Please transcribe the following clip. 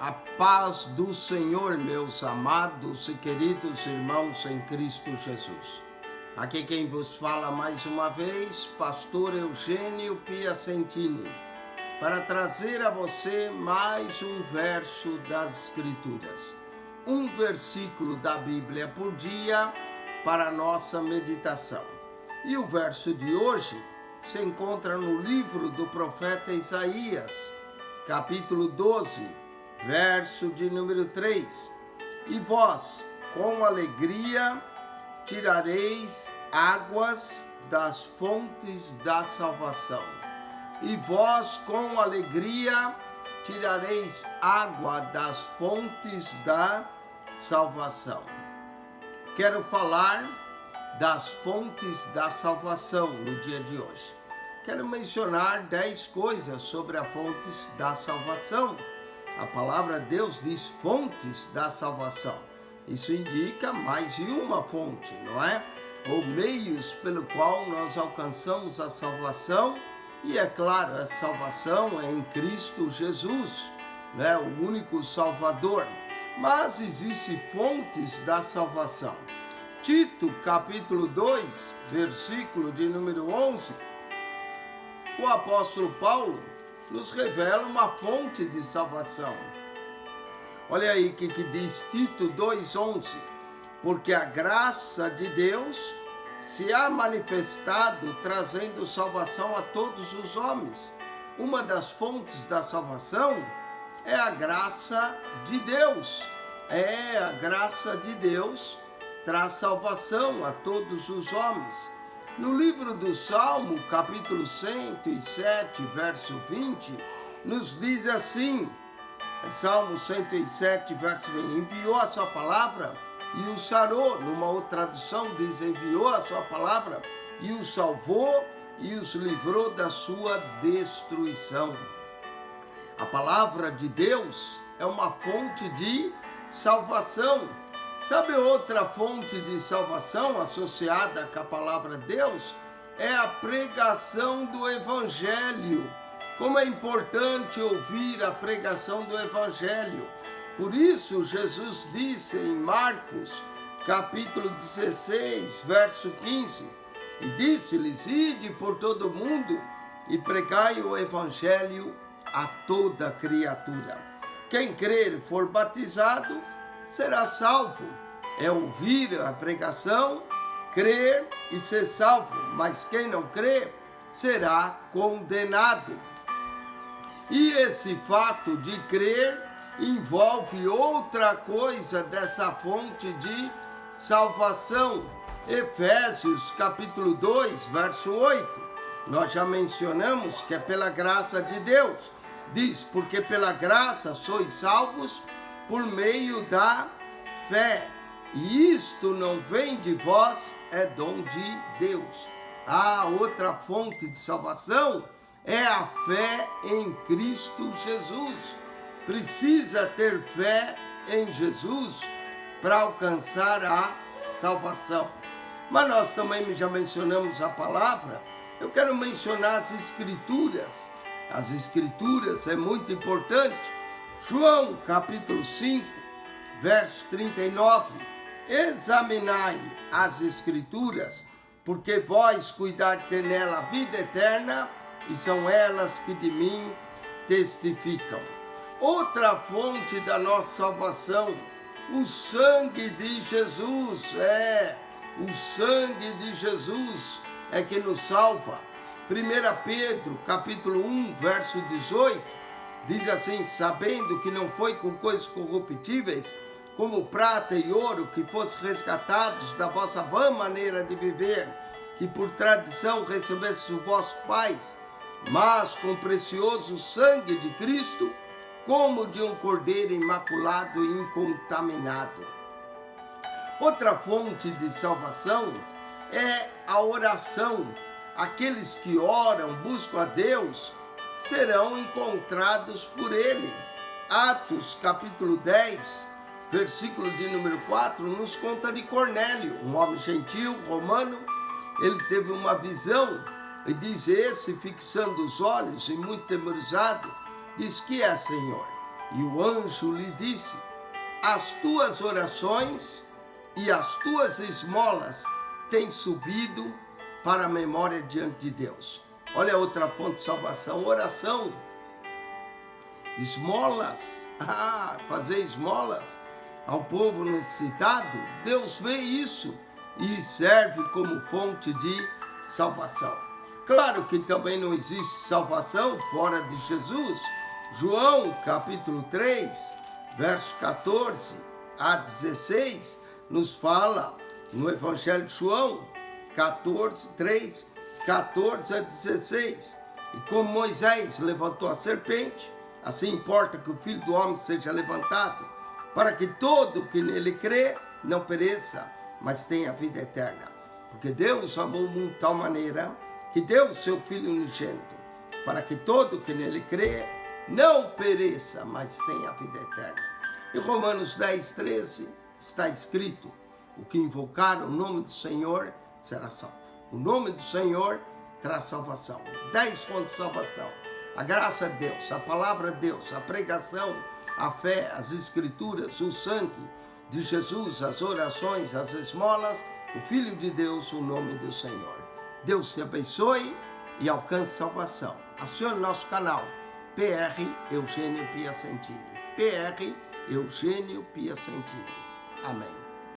A paz do Senhor, meus amados e queridos irmãos em Cristo Jesus. Aqui quem vos fala mais uma vez, pastor Eugênio Piacentini, para trazer a você mais um verso das Escrituras. Um versículo da Bíblia por dia para a nossa meditação. E o verso de hoje se encontra no livro do profeta Isaías, capítulo 12, verso de número 3. E vós, com alegria, tirareis águas das fontes da salvação. E vós, com alegria, tirareis água das fontes da salvação. Quero falar das fontes da salvação no dia de hoje. Quero mencionar 10 coisas sobre as fontes da salvação. A palavra de Deus diz fontes da salvação. Isso indica mais de uma fonte, não é? Ou meios pelo qual nós alcançamos a salvação. E é claro, a salvação é em Cristo Jesus, né? O único Salvador. Mas existem fontes da salvação. Tito, capítulo 2, versículo de número 11, o apóstolo Paulo nos revela uma fonte de salvação. Olha aí o que diz Tito 2,11. Porque a graça de Deus se há manifestado trazendo salvação a todos os homens. Uma das fontes da salvação é a graça de Deus. A graça de Deus traz salvação a todos os homens. No livro do Salmo, capítulo 107, verso 20, nos diz assim, Salmo 107, verso 20, enviou a sua palavra e o sarou. Numa outra tradução diz, enviou a sua palavra e o salvou e os livrou da sua destruição. A palavra de Deus é uma fonte de salvação. Sabe outra fonte de salvação associada com a palavra de Deus? É a pregação do Evangelho. Como é importante ouvir a pregação do Evangelho. Por isso, Jesus disse em Marcos, capítulo 16, verso 15, e disse-lhes, ide por todo o mundo e pregai o Evangelho a toda criatura. Quem crer e for batizado, será salvo. É ouvir a pregação, crer e ser salvo. Mas quem não crê, será condenado. E esse fato de crer envolve outra coisa dessa fonte de salvação. Efésios capítulo 2, verso 8. Nós já mencionamos que é pela graça de Deus. Diz, porque pela graça sois salvos por meio da fé. E isto não vem de vós, é dom de Deus. A outra fonte de salvação é a fé em Cristo Jesus. Precisa ter fé em Jesus para alcançar a salvação. Mas nós também já mencionamos a palavra. Eu quero mencionar as Escrituras. As Escrituras é muito importante. João, capítulo 5, verso 39. Examinai as Escrituras, porque vós cuidar ter nela a vida eterna, e são elas que de mim testificam. Outra fonte da nossa salvação, o sangue de Jesus. O sangue de Jesus é que nos salva. 1 Pedro, capítulo 1, verso 18, diz assim, sabendo que não foi com coisas corruptíveis, como prata e ouro, que fosse resgatados da vossa vã maneira de viver, que por tradição recebestes os vossos pais, mas com precioso sangue de Cristo, como de um cordeiro imaculado e incontaminado. Outra fonte de salvação é a oração. Aqueles que oram, buscam a Deus, serão encontrados por Ele. Atos, capítulo 10, versículo de número 4, nos conta de Cornélio, um homem gentil, romano. Ele teve uma visão e diz esse, fixando os olhos e muito temorizado, diz que é, Senhor. E o anjo lhe disse: as tuas orações e as tuas esmolas têm subido para a memória diante de Deus. Olha outra fonte de salvação: oração, esmolas, fazer esmolas ao povo necessitado. Deus vê isso e serve como fonte de salvação. Claro que também não existe salvação fora de Jesus. João capítulo 3, verso 14 a 16, nos fala no Evangelho de João 3, 14 a 16. E como Moisés levantou a serpente, assim importa que o Filho do Homem seja levantado, para que todo que nele crê não pereça, mas tenha vida eterna. Porque Deus amou o mundo de tal maneira que deu o seu Filho unigênito, para que todo que nele crê não pereça, mas tenha vida eterna. Em Romanos 10, 13 está escrito: o que invocar o nome do Senhor será salvo. O nome do Senhor traz salvação. 10 fontes de salvação: a graça de Deus, a palavra de Deus, a pregação, a fé, as escrituras, o sangue de Jesus, as orações, as esmolas, o Filho de Deus, o nome do Senhor. Deus te abençoe e alcance salvação. Acione nosso canal PR Eugênio Piacentini. PR Eugênio Piacentini. Amém.